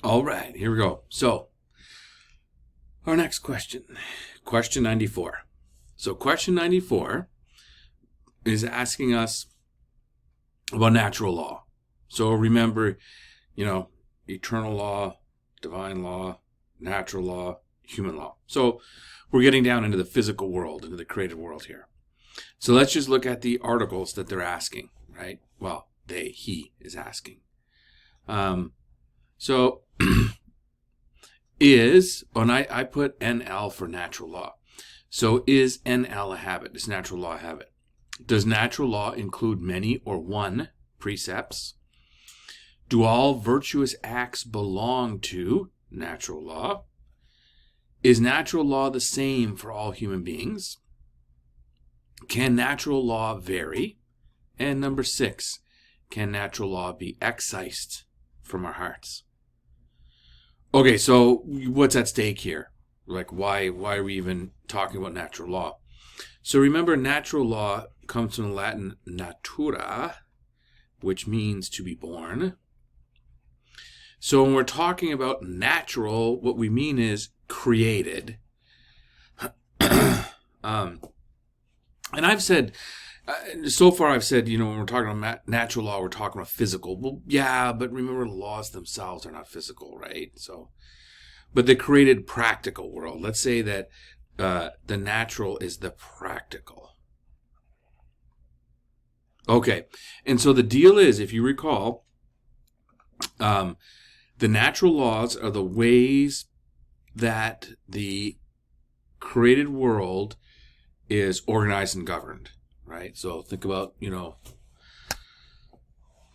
All right, here we go. So, our next question, question 94. So, question 94 is asking us about natural law. So, remember, eternal law, divine law, natural law, human law. So, we're getting down into the physical world, into the created world here. So, let's just look at the articles that they're asking, right? Well, he is asking. So, I put NL for natural law. So is NL a habit? Is natural law a habit? Does natural law include many or one precepts? Do all virtuous acts belong to natural law? Is natural law the same for all human beings? Can natural law vary? And number 6, can natural law be excised from our hearts? Okay, so what's at stake here? Like, why are we even talking about natural law? So remember, natural law comes from the Latin natura, which means to be born. So when we're talking about natural, what we mean is created. And I've said, so far I've said, when we're talking about natural law, we're talking about physical. Well, yeah, but remember the laws themselves are not physical, right? So, but the created practical world. Let's say that the natural is the practical. Okay, and so the deal is, if you recall, the natural laws are the ways that the created world is organized and governed, right? So think about,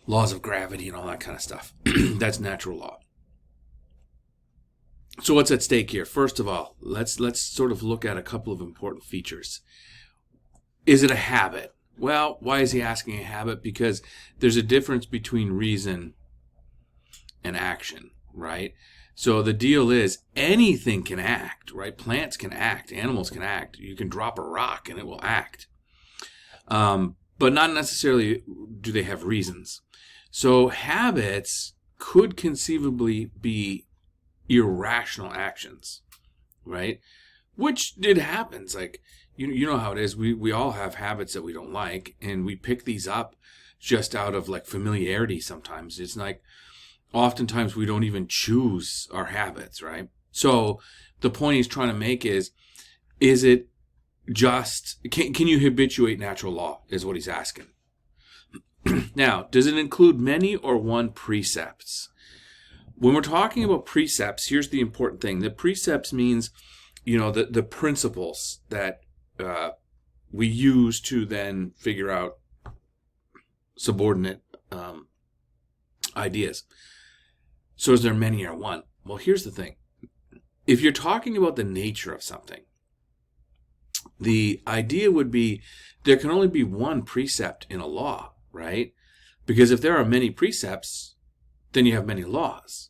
laws of gravity and all that kind of stuff. That's natural law. So what's at stake here? First of all, let's sort of look at a couple of important features. Is it a habit? Well, why is he asking a habit? Because there's a difference between reason and action, right? So the deal is anything can act, right? Plants can act, animals can act. You can drop a rock and it will act. But not necessarily do they have reasons. So habits could conceivably be irrational actions, right? Which it happens. Like, you know how it is. We all have habits that we don't like, and we pick these up just out of like familiarity sometimes. It's like oftentimes we don't even choose our habits, right? So the point he's trying to make is it just, can you habituate natural law, is what he's asking. Now, does it include many or one precepts? When we're talking about precepts, here's the important thing. The precepts means, the principles that we use to then figure out subordinate ideas. So is there many or one? Well, here's the thing. If you're talking about the nature of something, the idea would be there can only be one precept in a law, right? Because if there are many precepts, then you have many laws.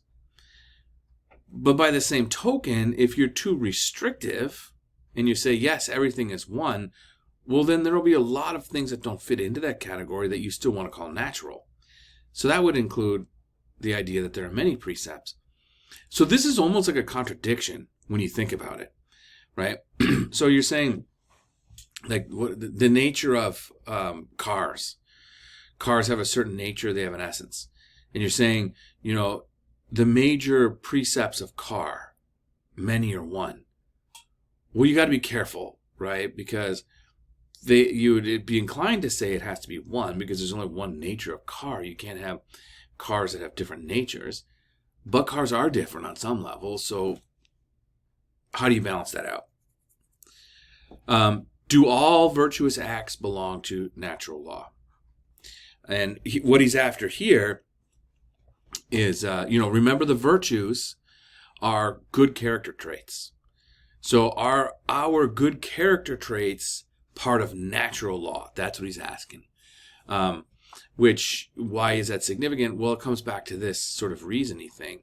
But by the same token, if you're too restrictive and you say, yes, everything is one, well, then there will be a lot of things that don't fit into that category that you still want to call natural. So that would include the idea that there are many precepts. So this is almost like a contradiction when you think about it, right? So you're saying, like, the nature of cars. Cars have a certain nature, they have an essence. And you're saying, the major precepts of car, many or one. Well, you got to be careful, right? Because you would be inclined to say it has to be one because there's only one nature of car. You can't have cars that have different natures. But cars are different on some level. So how do you balance that out? Do all virtuous acts belong to natural law? And what he's after here is, remember the virtues are good character traits. So are our good character traits part of natural law? That's what he's asking. Why is that significant? Well, it comes back to this sort of reasoning thing.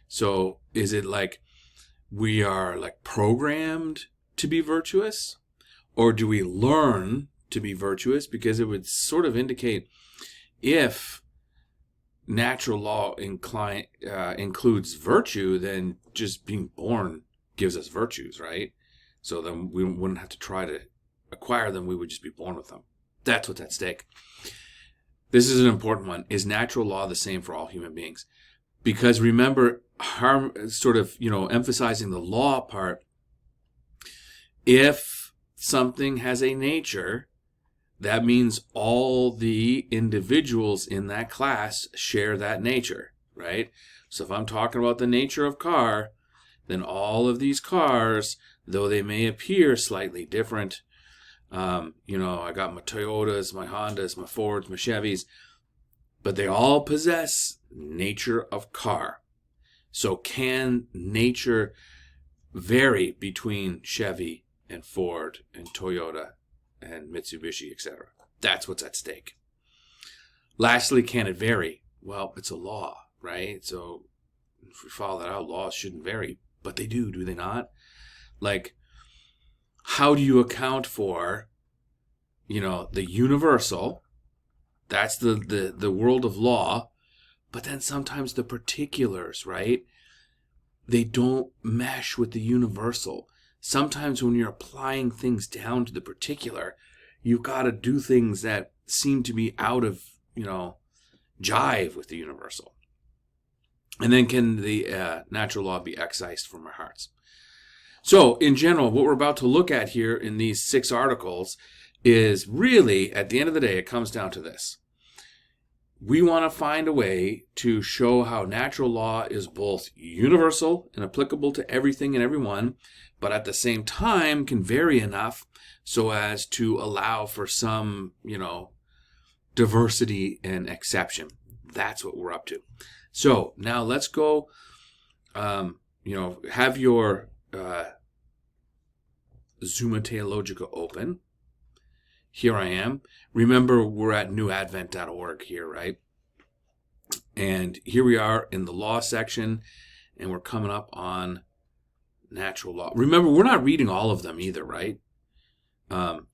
So is it like we are like programmed to be virtuous? Or do we learn to be virtuous? Because it would sort of indicate if natural law includes virtue, then just being born gives us virtues, right? So then we wouldn't have to try to acquire them. We would just be born with them. That's what's at stake. This is an important one. Is natural law the same for all human beings? Because remember, emphasizing the law part, if something has a nature, that means all the individuals in that class share that nature, right? So if I'm talking about the nature of car, then all of these cars, though they may appear slightly different, I got my Toyotas, my Hondas, my Fords, my Chevys, but they all possess nature of car. So can nature vary between Chevy and Ford and Toyota and Mitsubishi, etc.? That's what's at stake. Lastly, can it vary? Well, it's a law, right? So if we follow that out, laws shouldn't vary, but they do they not? Like, how do you account for, the universal? That's the world of law, but then sometimes the particulars, right? They don't mesh with the universal. Sometimes when you're applying things down to the particular, you've got to do things that seem to be out of, jive with the universal. And then can the natural law be excised from our hearts? So, in general, what we're about to look at here in these 6 articles is really, at the end of the day, it comes down to this. We want to find a way to show how natural law is both universal and applicable to everything and everyone, but at the same time can vary enough so as to allow for some, diversity and exception. That's what we're up to. So now let's go, have your Zuma Theologica open. Here I am. Remember, we're at newadvent.org here, right? And here we are in the law section, and we're coming up on natural law. Remember, we're not reading all of them either, right?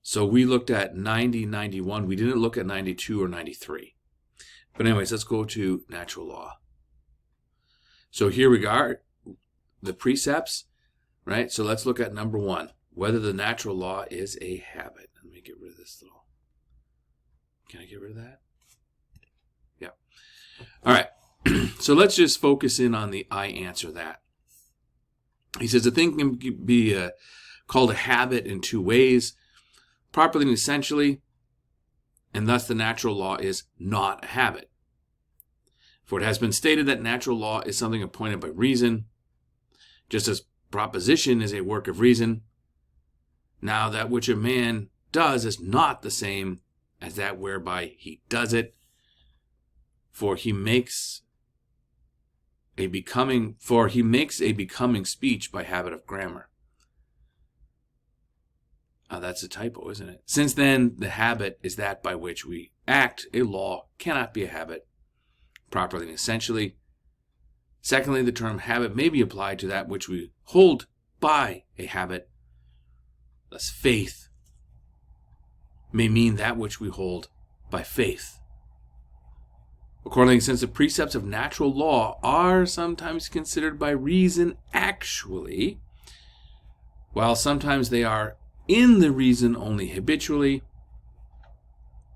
So we looked at 90, 91. We didn't look at 92 or 93. But anyways, let's go to natural law. So here we are, the precepts, right? So let's look at number 1, whether the natural law is a habit. Let me get rid of this little. Can I get rid of that? Yeah. All right. So let's just focus in on the I answer that. He says a thing can be called a habit in 2 ways, properly and essentially, and thus the natural law is not a habit. For it has been stated that natural law is something appointed by reason, just as proposition is a work of reason. Now that which a man does is not the same as that whereby he does it, for he makes a becoming speech by habit of grammar. That's a typo, isn't it? Since then, the habit is that by which we act. A law cannot be a habit, properly and essentially. Secondly, the term habit may be applied to that which we hold by a habit. Thus, faith may mean that which we hold by faith. Accordingly, since the precepts of natural law are sometimes considered by reason actually, while sometimes they are in the reason only habitually,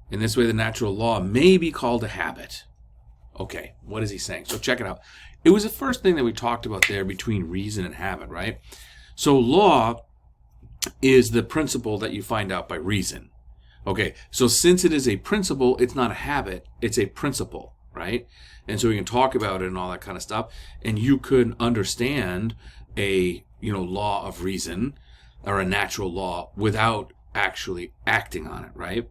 in this way the natural law may be called a habit. Okay, what is he saying? So check it out. It was the first thing that we talked about there between reason and habit, right? So law is the principle that you find out by reason. Okay, so since it is a principle, it's not a habit, it's a principle, right? And so we can talk about it and all that kind of stuff, and you could understand a law of reason or a natural law without actually acting on it, right?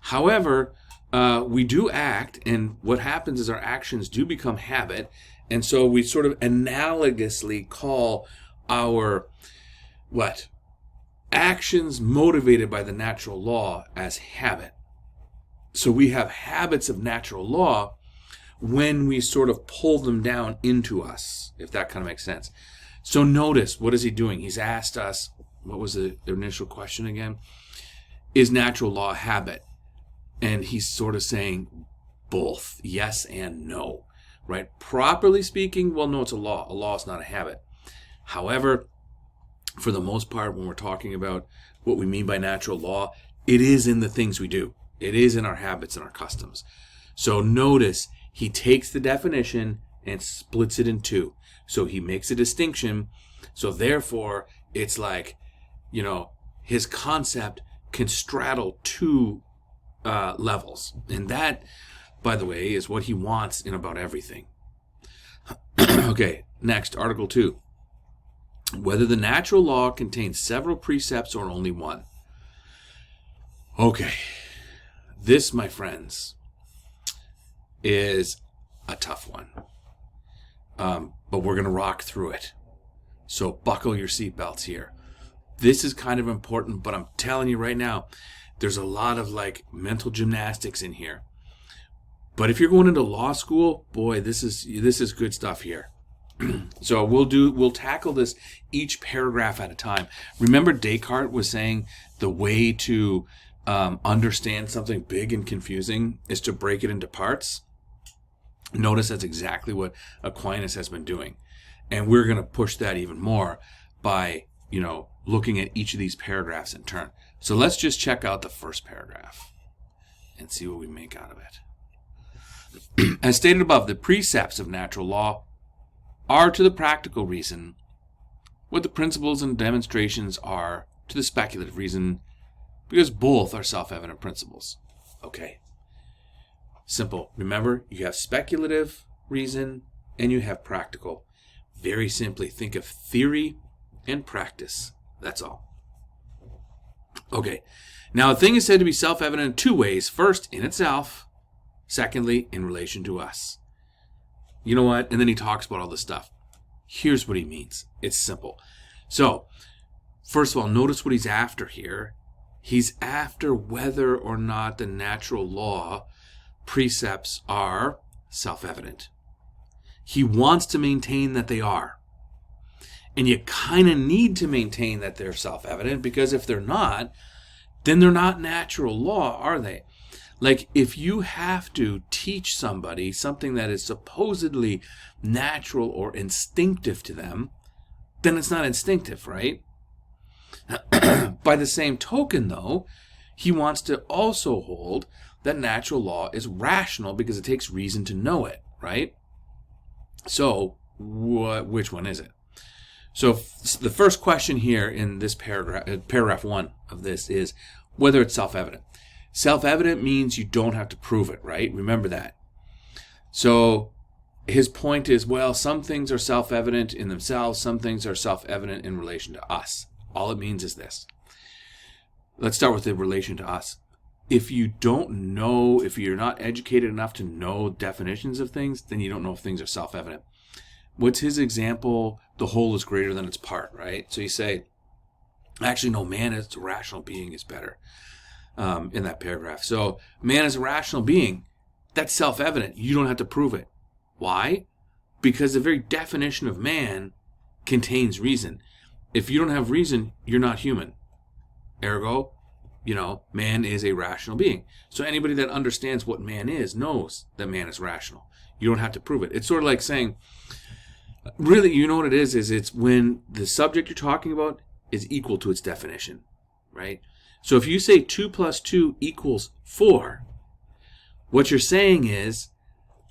However, we do act, and what happens is our actions do become habit, and so we sort of analogously call our actions motivated by the natural law as habit. So we have habits of natural law when we sort of pull them down into us, if that kind of makes sense. So notice, what is he doing? He's asked us, what was the initial question again? Is natural law a habit? And he's sort of saying, both yes and no, right? Properly speaking, well, no, it's a law. A law is not a habit. However, for the most part, when we're talking about what we mean by natural law, it is in the things we do. It is in our habits and our customs. So notice he takes the definition and splits it in two. So he makes a distinction. So therefore, it's like, his concept can straddle two levels. And that, by the way, is what he wants in about everything. Okay, next, Article 2. Whether the natural law contains several precepts or only one. Okay, this, my friends, is a tough one. But we're going to rock through it. So buckle your seatbelts here. This is kind of important, but I'm telling you right now, there's a lot of mental gymnastics in here. But if you're going into law school, boy, this is good stuff here. So we'll tackle this each paragraph at a time. Remember Descartes was saying the way to understand something big and confusing is to break it into parts. Notice that's exactly what Aquinas has been doing. And we're going to push that even more by, looking at each of these paragraphs in turn. So let's just check out the first paragraph and see what we make out of it. As stated above, the precepts of natural law are to the practical reason what the principles and demonstrations are to the speculative reason, because both are self-evident principles. Okay. Simple. Remember, you have speculative reason and you have practical. Very simply, think of theory and practice. That's all. Okay. Now, a thing is said to be self-evident in two ways. First, in itself. Secondly, in relation to us. You know what? And then he talks about all this stuff. Here's what he means. It's simple. So, first of all, notice what he's after here. He's after whether or not the natural law precepts are self-evident. He wants to maintain that they are. And you kind of need to maintain that they're self-evident, because if they're not, then they're not natural law, are they? Like, if you have to teach somebody something that is supposedly natural or instinctive to them, then it's not instinctive, right? By the same token, though, he wants to also hold that natural law is rational because it takes reason to know it, right? So, which one is it? So, the first question here in this paragraph 1 of this is whether it's self-evident. Self-evident means you don't have to prove it, right? Remember that. So his point is, well, some things are self-evident in themselves, some things are self-evident in relation to us. All it means is this. Let's start with the relation to us. If you don't know, if you're not educated enough to know definitions of things, then you don't know if things are self-evident. What's his example? The whole is greater than its part, right? So you say, actually, no, man as a rational being is better. In that paragraph. So, man is a rational being. That's self-evident. You don't have to prove it. Why? Because the very definition of man contains reason. If you don't have reason, you're not human. Ergo, man is a rational being. So anybody that understands what man is knows that man is rational. You don't have to prove it. It's sort of like saying, really, you know what it is it's when the subject you're talking about is equal to its definition, right? So if you say 2 plus 2 equals 4, what you're saying is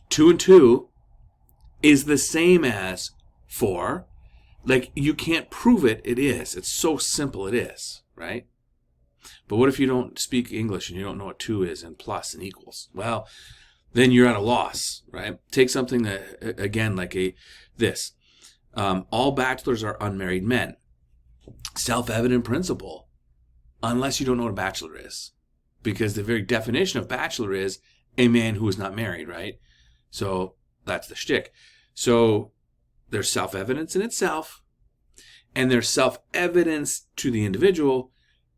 2 and 2 is the same as 4. Like, you can't prove it, it is. It's so simple it is, right? But what if you don't speak English and you don't know what 2 is and plus and equals? Well, then you're at a loss, right? Take something that, again, like this. All bachelors are unmarried men. Self-evident principle. Unless you don't know what a bachelor is. Because the very definition of bachelor is a man who is not married, right? So that's the shtick. So there's self-evidence in itself, and there's self-evidence to the individual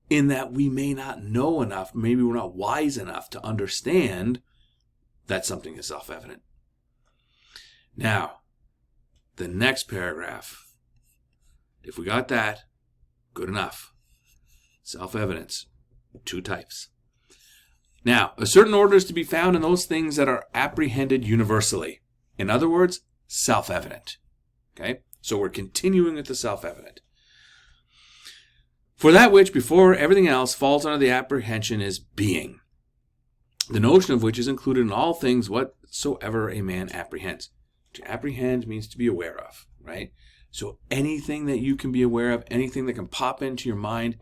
in that we may not know enough, maybe we're not wise enough to understand that something is self-evident. Now, the next paragraph, if we got that, good enough. Self-evidence, 2 types. Now, a certain order is to be found in those things that are apprehended universally. In other words, self-evident. Okay? So we're continuing with the self-evident. For that which, before everything else, falls under the apprehension is being, the notion of which is included in all things whatsoever a man apprehends. To apprehend means to be aware of, right? So anything that you can be aware of, anything that can pop into your mind,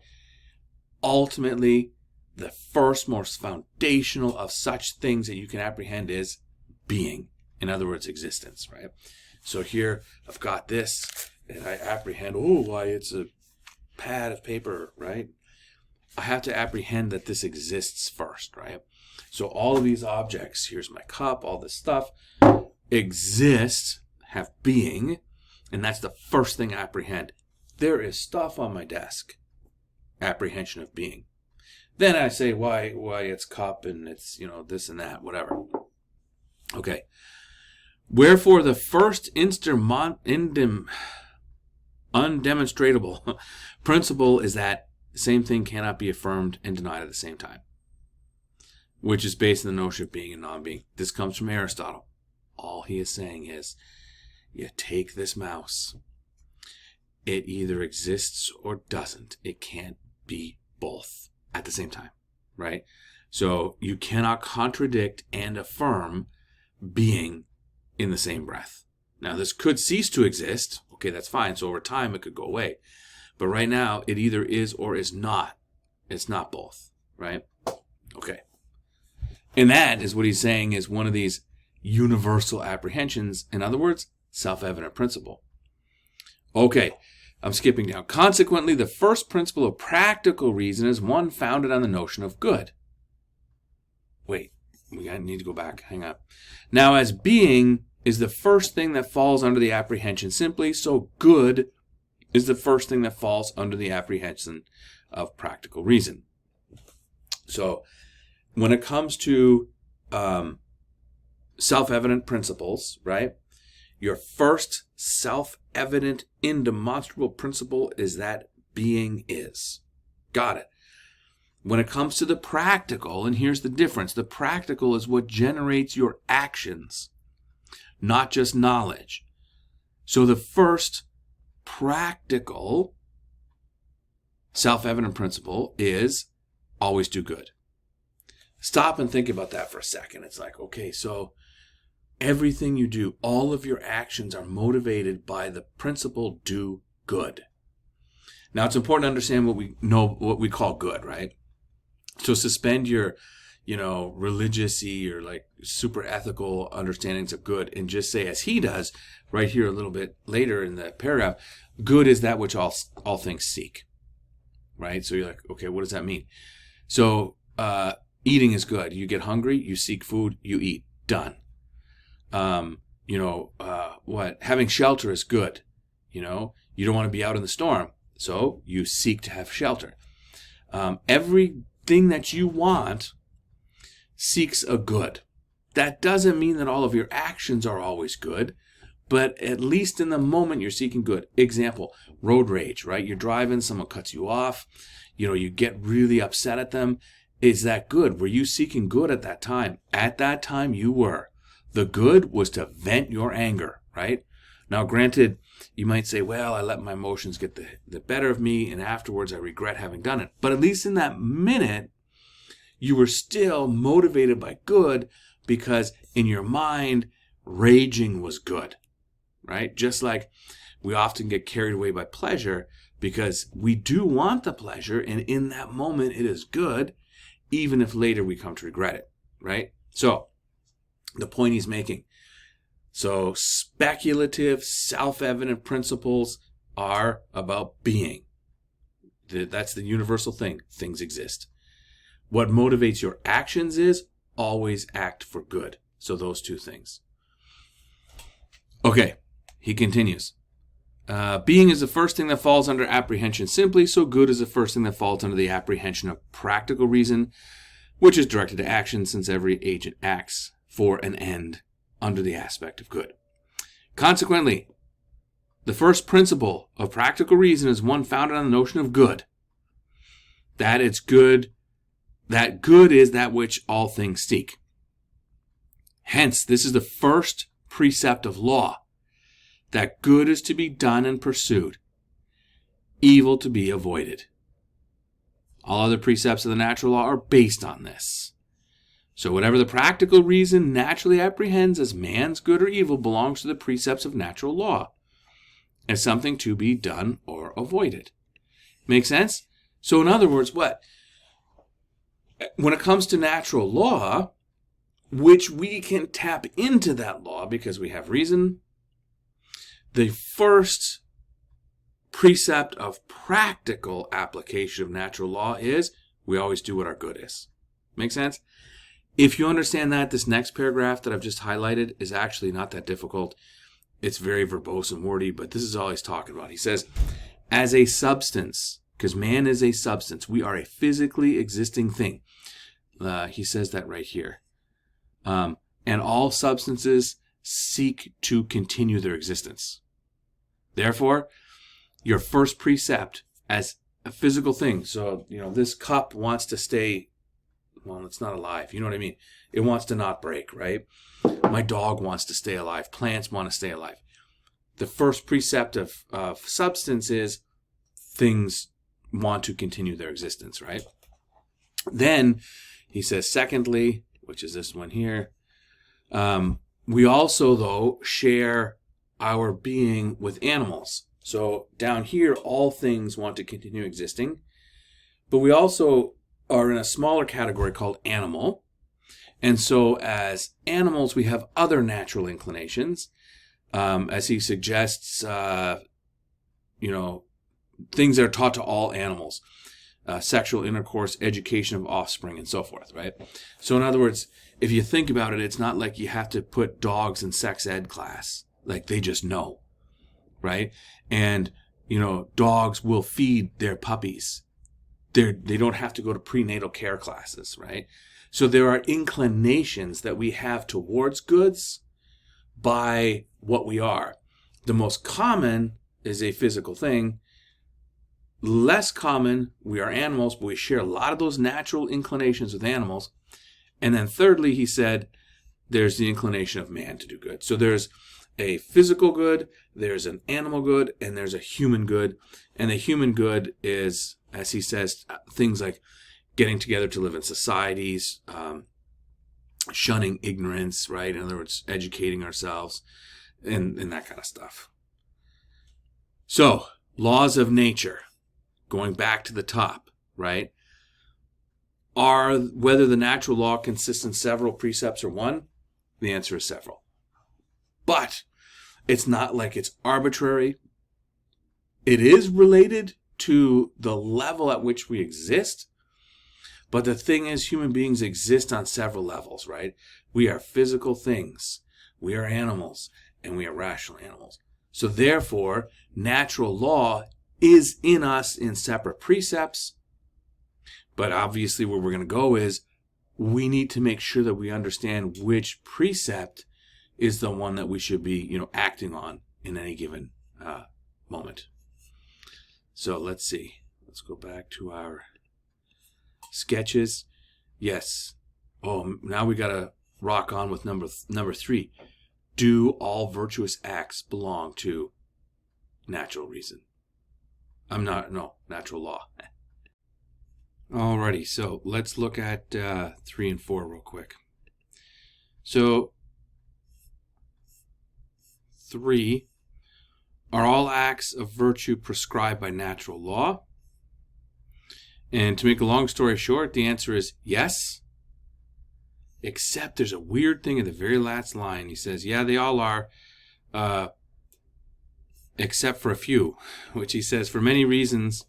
ultimately, the first, most foundational of such things that you can apprehend is being. In other words, existence, right? So here, I've got this, and I apprehend, it's a pad of paper, right? I have to apprehend that this exists first, right? So all of these objects, here's my cup, all this stuff, exist, have being, and that's the first thing I apprehend. There is stuff on my desk. Apprehension of being. Then I say why it's cup and it's, this and that, whatever. Okay. Wherefore the first undemonstrable principle is that the same thing cannot be affirmed and denied at the same time, which is based on the notion of being and non-being. This comes from Aristotle. All he is saying is, you take this mouse. It either exists or doesn't. It can't be both at the same time, right? So you cannot contradict and affirm being in the same breath. Now, this could cease to exist. Okay, that's fine. So over time, it could go away. But right now, it either is or is not. It's not both, right? Okay. And that is what he's saying is one of these universal apprehensions. In other words, self-evident principle. Okay, I'm skipping down. Consequently, the first principle of practical reason is one founded on the notion of good. Wait, we need to go back. Hang on. Now, as being is the first thing that falls under the apprehension simply, so good is the first thing that falls under the apprehension of practical reason. So, when it comes to self-evident principles, right? Your first self-evident, indemonstrable principle is that being is. Got it. When it comes to the practical, and here's the difference, the practical is what generates your actions, not just knowledge. So the first practical self-evident principle is always do good. Stop and think about that for a second. It's like, okay, so everything you do, all of your actions are motivated by the principle do good. Now, it's important to understand what we call good, right? So suspend your, religious-y or like super ethical understandings of good and just say, as he does right here a little bit later in the paragraph, good is that which all things seek, right? So you're like, okay, what does that mean? So eating is good. You get hungry, you seek food, you eat. Done. Having shelter is good. You don't want to be out in the storm, so you seek to have shelter. Everything that you want seeks a good. That doesn't mean that all of your actions are always good, but at least in the moment you're seeking good. Example, road rage, right? You're driving, someone cuts you off, you get really upset at them. Is that good? Were you seeking good at that time? At that time you were. The good was to vent your anger, right? Now, granted, you might say, well, I let my emotions get the better of me, and afterwards I regret having done it. But at least in that minute, you were still motivated by good because in your mind, raging was good, right? Just like we often get carried away by pleasure because we do want the pleasure, and in that moment it is good, even if later we come to regret it, right? So, the point he's making. So speculative, self-evident principles are about being. That's the universal thing. Things exist. What motivates your actions is always act for good. So those two things. Okay, he continues. Being is the first thing that falls under apprehension simply, so good is the first thing that falls under the apprehension of practical reason, which is directed to action since every agent acts for an end under the aspect of good. Consequently, the first principle of practical reason is one founded on the notion of good. That it's good that good is that which all things seek. Hence, this is the first precept of law, that good is to be done and pursued, evil to be avoided. All other precepts of the natural law are based on this. So whatever the practical reason naturally apprehends as man's good or evil belongs to the precepts of natural law, as something to be done or avoided. Make sense? So in other words, what? When it comes to natural law, which we can tap into that law because we have reason, the first precept of practical application of natural law is we always do what our good is. Make sense? If you understand that, this next paragraph that I've just highlighted is actually not that difficult. It's very verbose and wordy, but this is all he's talking about. He says, as a substance, because man is a substance, we are a physically existing thing. He says that right here. And all substances seek to continue their existence. Therefore, your first precept as a physical thing. So, this cup wants to stay, well, it's not alive. You know what I mean? It wants to not break, right? My dog wants to stay alive. Plants want to stay alive. The first precept of substance is things want to continue their existence, right? Then he says, secondly, which is this one here, we also, though, share our being with animals. So down here, all things want to continue existing. But we also are in a smaller category called animal. And so as animals, we have other natural inclinations. As he suggests, things that are taught to all animals. Sexual intercourse, education of offspring, and so forth, right? So in other words, if you think about it, it's not like you have to put dogs in sex ed class. Like they just know, right? And, dogs will feed their puppies. They don't have to go to prenatal care classes, right? So there are inclinations that we have towards goods by what we are. The most common is a physical thing. Less common, we are animals, but we share a lot of those natural inclinations with animals. And then thirdly, he said, there's the inclination of man to do good. So there's a physical good, there's an animal good, and there's a human good. And the human good is, as he says, things like getting together to live in societies, shunning ignorance, right? In other words, educating ourselves, and that kind of stuff. So, laws of nature, going back to the top, right? Are whether the natural law consists in several precepts or one? The answer is several. But it's not like it's arbitrary. It is related to the level at which we exist. But the thing is, human beings exist on several levels, right? We are physical things. We are animals, and we are rational animals. So therefore, natural law is in us in separate precepts. But obviously where we're going to go is we need to make sure that we understand which precept is the one that we should be, acting on in any given moment. So let's see. Let's go back to our sketches. Yes. Oh, now we got to rock on with number 3. Do all virtuous acts belong to natural reason? Natural law. Alrighty, so let's look at 3 and 4 real quick. So, 3, are all acts of virtue prescribed by natural law? And to make a long story short, the answer is yes. Except there's a weird thing at the very last line. He says, yeah, they all are, except for a few, which he says, for many reasons,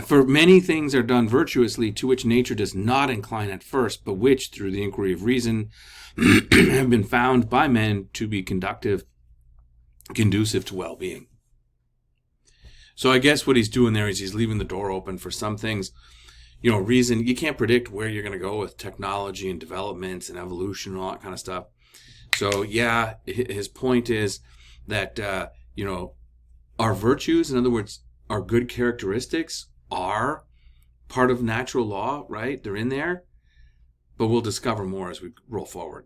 for many things are done virtuously to which nature does not incline at first, but which, through the inquiry of reason, have been found by men to be conducive to well-being. So I guess what he's doing there is he's leaving the door open for some things. Reason, you can't predict where you're going to go with technology and developments and evolution and all that kind of stuff. So yeah, his point is that, our virtues, in other words, our good characteristics are part of natural law, right? They're in there, but we'll discover more as we roll forward.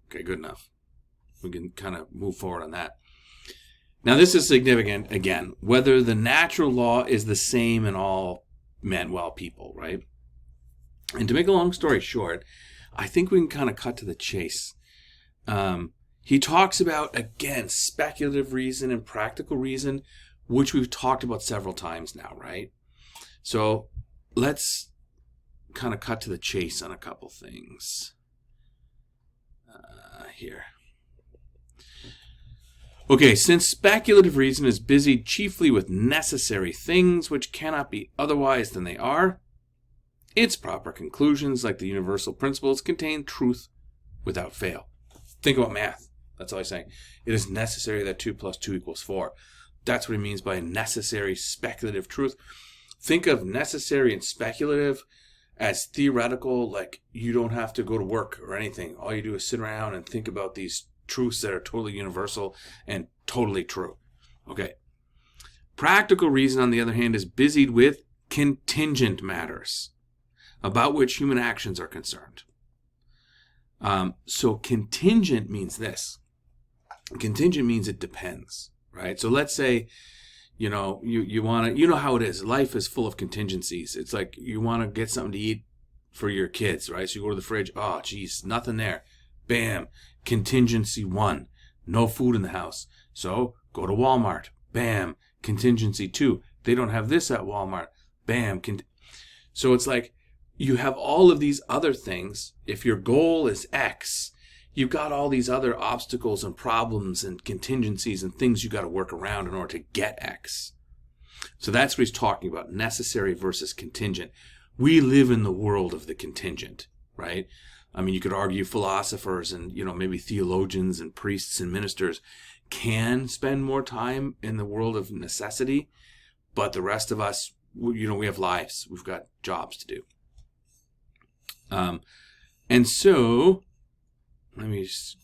Okay, good enough. We can kind of move forward on that. Now, this is significant, again, whether the natural law is the same in all men, well, people, right? And to make a long story short, I think we can kind of cut to the chase. He talks about, again, speculative reason and practical reason, which we've talked about several times now, right? So let's kind of cut to the chase on a couple things here. Okay, since speculative reason is busied chiefly with necessary things which cannot be otherwise than they are, its proper conclusions, like the universal principles, contain truth without fail. Think about math. That's all he's saying. It is necessary that 2 + 2 = 4. That's what he means by necessary speculative truth. Think of necessary and speculative as theoretical, like you don't have to go to work or anything. All you do is sit around and think about these truths that are totally universal and totally true. Okay. Practical reason, on the other hand, is busied with contingent matters about which human actions are concerned. So contingent means this. Contingent means it depends, right? So let's say, you know how it is. Life is full of contingencies. It's like you want to get something to eat for your kids, right? So you go to the fridge. Oh, geez, nothing there. Bam. Contingency 1. No food in the house. So go to Walmart. Bam. Contingency 2. They don't have this at Walmart. Bam. So it's like you have all of these other things. If your goal is X, you've got all these other obstacles and problems and contingencies and things you got to work around in order to get X. So that's what he's talking about, necessary versus contingent. We live in the world of the contingent, right? I mean, you could argue philosophers and, maybe theologians and priests and ministers can spend more time in the world of necessity, but the rest of us, we have lives. We've got jobs to do. And so, let me just...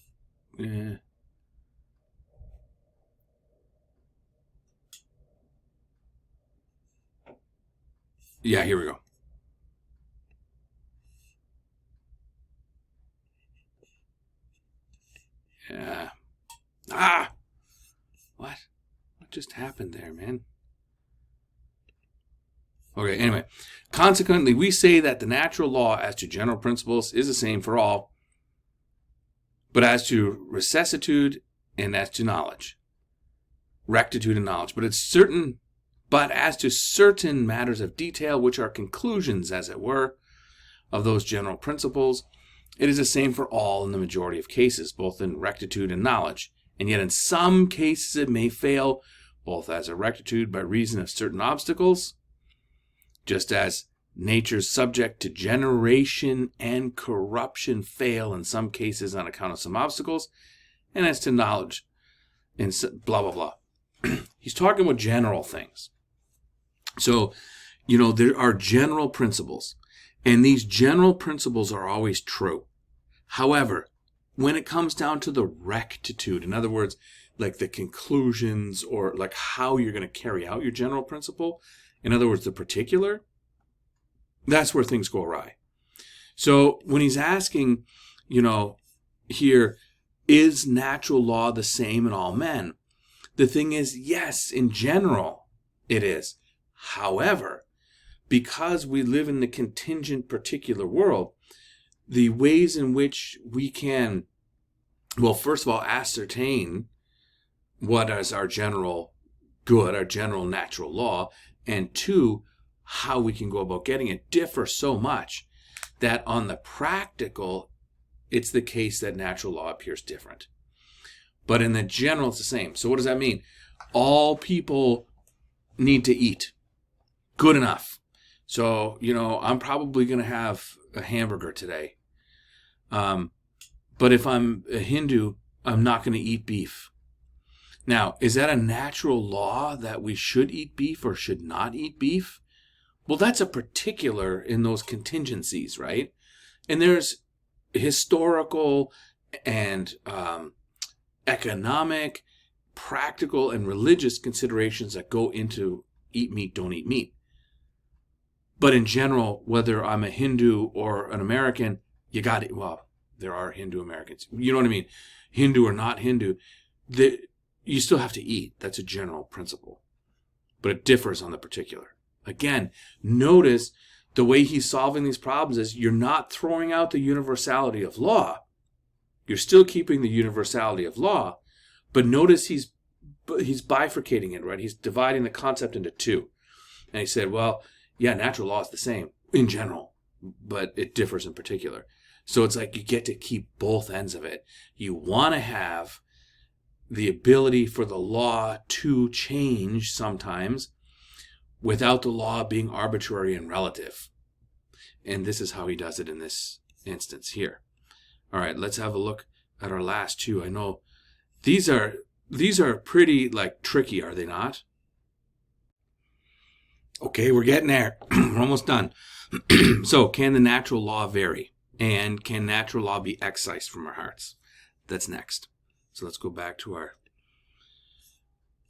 Yeah, here we go. Yeah. What just happened there, man? Okay, anyway. Consequently, we say that the natural law as to general principles is the same for all, but as to rectitude and as to knowledge. Rectitude and knowledge. But as to certain matters of detail, which are conclusions, as it were, of those general principles, it is the same for all in the majority of cases, both in rectitude and knowledge. And yet in some cases it may fail, both as a rectitude by reason of certain obstacles, just as natures subject to generation and corruption fail in some cases on account of some obstacles, and as to knowledge, and blah, blah, blah. He's talking about general things. So, there are general principles, and these general principles are always true. However, when it comes down to the rectitude, in other words, like the conclusions or like how you're going to carry out your general principle, in other words, the particular, that's where things go awry. So when he's asking, here, is natural law the same in all men? The thing is, yes, in general, it is. However, because we live in the contingent particular world, the ways in which we can, well, first of all, ascertain what is our general good, our general natural law, and two, how we can go about getting it differ so much that on the practical, it's the case that natural law appears different. But in the general, it's the same. So what does that mean? All people need to eat. Good enough. So, I'm probably going to have a hamburger today. But if I'm a Hindu, I'm not going to eat beef. Now, is that a natural law that we should eat beef or should not eat beef? Well, that's a particular in those contingencies, right? And there's historical and economic, practical, and religious considerations that go into eat meat, don't eat meat. But in general, whether I'm a Hindu or an American, you got it. Well, there are Hindu Americans. You know what I mean? Hindu or not Hindu, you still have to eat. That's a general principle. But it differs on the particular. Again, notice the way he's solving these problems is you're not throwing out the universality of law. You're still keeping the universality of law, but notice he's bifurcating it, right? He's dividing the concept into two. And he said, well, yeah, natural law is the same in general, but it differs in particular. So it's like you get to keep both ends of it. You want to have the ability for the law to change sometimes without the law being arbitrary and relative. And this is how he does it in this instance here. All right, let's have a look at our last two. I know these are pretty tricky, are they not? Okay, we're getting there. We're almost done. So, can the natural law vary? And can natural law be excised from our hearts? That's next. So let's go back to our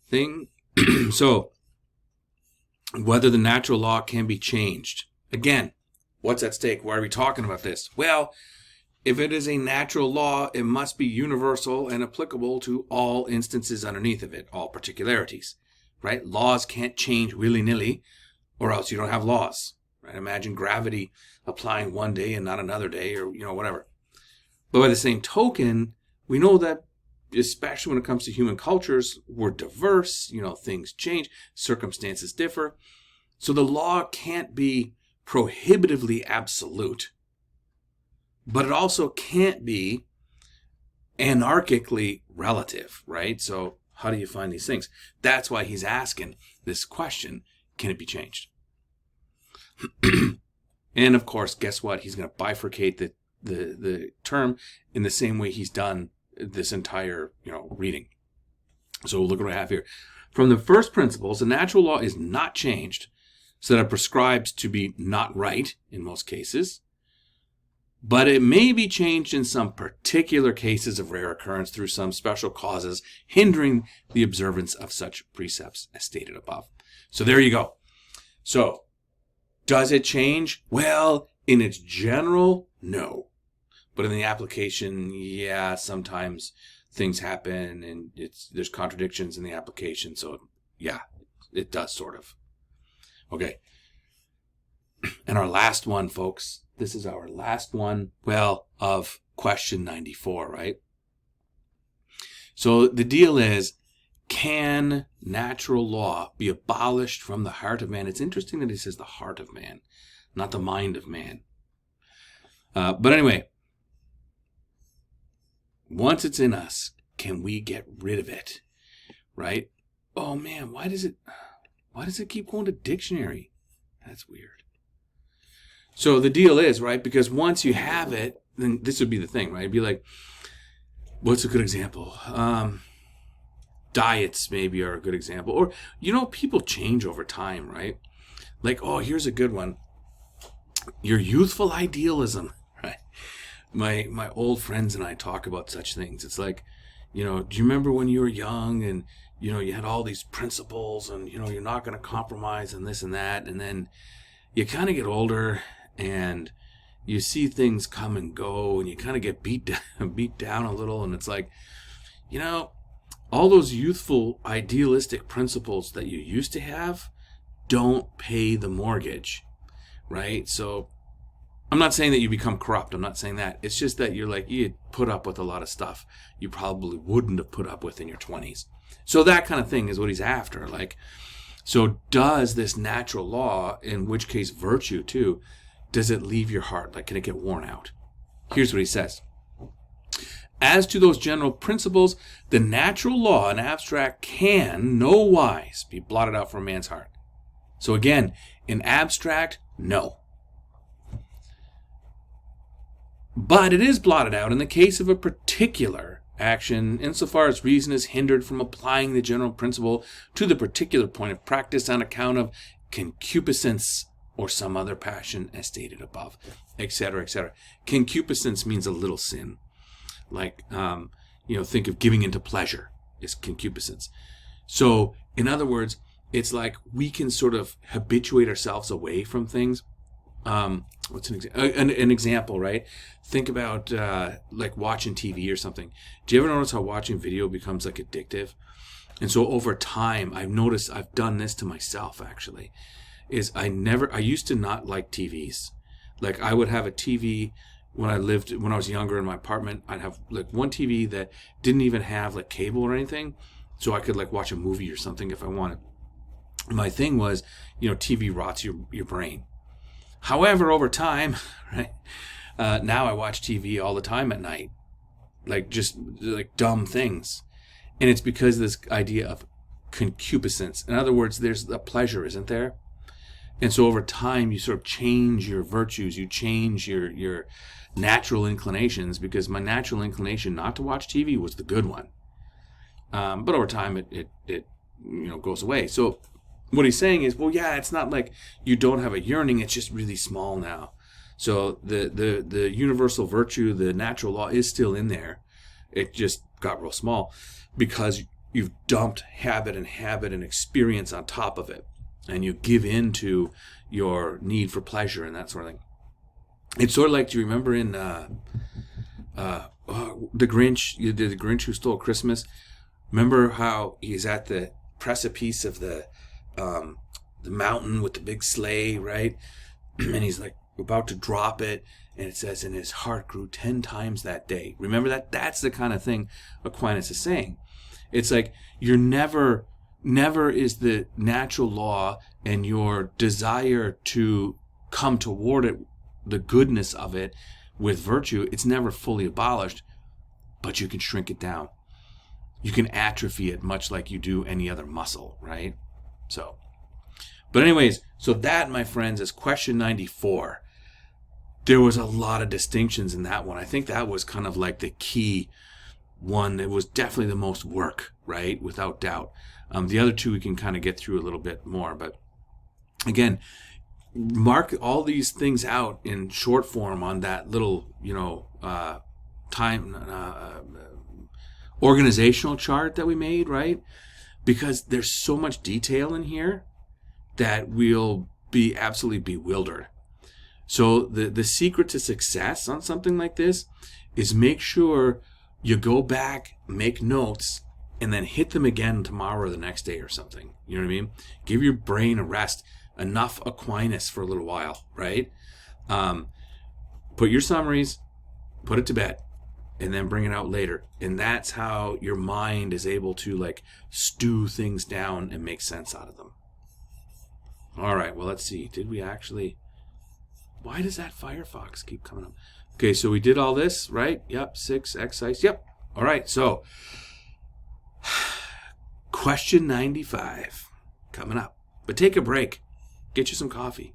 thing. So, whether the natural law can be changed. Again, what's at stake? Why are we talking about this? Well, if it is a natural law, it must be universal and applicable to all instances underneath of it, all particularities, right? Laws can't change willy-nilly, or else you don't have laws, right? Imagine gravity applying one day and not another day, or whatever. But by the same token, we know that especially when it comes to human cultures, we're diverse, things change, circumstances differ. So the law can't be prohibitively absolute, but it also can't be anarchically relative, right? So how do you find these things? That's why he's asking this question, can it be changed? And of course, guess what? He's going to bifurcate the term in the same way he's done this entire, reading. So look what I have here. From the first principles, the natural law is not changed so that it prescribes to be not right in most cases, but it may be changed in some particular cases of rare occurrence through some special causes hindering the observance of such precepts as stated above. So there you go. So does it change? Well, in its general, no. But in the application, yeah, sometimes things happen and there's contradictions in the application. So yeah, it does sort of. Okay. And our last one, folks. This is our last one, of question 94, right? So the deal is, can natural law be abolished from the heart of man? It's interesting that he says the heart of man, not the mind of man. But anyway, once it's in us, can we get rid of it? Right? Oh man, why does it keep going to dictionary? That's weird. So the deal is, right, because once you have it, then this would be the thing, right? It'd be like, what's a good example? Diets maybe are a good example. Or, people change over time, right? Like, oh, here's a good one. Your youthful idealism, right? My old friends and I talk about such things. It's like, do you remember when you were young and, you had all these principles and, you're not going to compromise and this and that. And then you kind of get older and you see things come and go and you kind of get beat down a little. And it's like, all those youthful idealistic principles that you used to have don't pay the mortgage, right? So I'm not saying that you become corrupt. I'm not saying that. It's just that you put up with a lot of stuff you probably wouldn't have put up with in your 20s. So that kind of thing is what he's after. So does this natural law, in which case virtue too, does it leave your heart? Can it get worn out? Here's what he says. As to those general principles, the natural law in abstract can no wise be blotted out from a man's heart. So again, in abstract, no. But it is blotted out in the case of a particular action, insofar as reason is hindered from applying the general principle to the particular point of practice on account of concupiscence or some other passion as stated above, etc., etc. Concupiscence means a little sin. Think of giving into pleasure is concupiscence. So, in other words, it's like we can sort of habituate ourselves away from things. What's an example, right? Think about like watching TV or something. Do you ever notice how watching video becomes like addictive? And so over time, I've noticed, I've done this to myself actually, is I used to not like TVs. Like I would have a TV when I was younger in my apartment. I'd have like one TV that didn't even have like cable or anything. So I could like watch a movie or something if I wanted. My thing was, TV rots your brain. However, over time, right, now I watch TV all the time at night, like just like dumb things. And it's because of this idea of concupiscence. In other words, there's a pleasure, isn't there? And so over time, you sort of change your virtues, you change your natural inclinations, because my natural inclination not to watch TV was the good one. But over time, it goes away. So what he's saying is, well, yeah, it's not like you don't have a yearning, it's just really small now. So the universal virtue, the natural law is still in there. It just got real small because you've dumped habit and experience on top of it. And you give in to your need for pleasure and that sort of thing. It's sort of like, do you remember in The Grinch, the Grinch Who Stole Christmas? Remember how he's at the precipice of the mountain with the big sleigh, right? And he's like about to drop it, and it says, and his heart grew 10 times that day. Remember that? That's the kind of thing Aquinas is saying. It's like you're never is the natural law and your desire to come toward it, the goodness of it with virtue, it's never fully abolished, but you can shrink it down. You can atrophy it much like you do any other muscle, right? So, but anyways, so that, my friends, is question 94. There was a lot of distinctions in that one. I think that was kind of like the key one. That was definitely the most work, right? Without doubt. The other two we can kind of get through a little bit more. But again, mark all these things out in short form on that little, organizational chart that we made, right? Because there's so much detail in here that we'll be absolutely bewildered. So the secret to success on something like this is make sure you go back, make notes, and then hit them again tomorrow or the next day or something. You know what I mean? Give your brain a rest. Enough Aquinas for a little while, right? Put your summaries, put it to bed, and then bring it out later. And that's how your mind is able to like stew things down and make sense out of them. All right, well, let's see. Did we actually... Why does that Firefox keep coming up? Okay, so we did all this, right? Yep, 6 exercise. Yep. All right, so question 95 coming up. But take a break. Get you some coffee.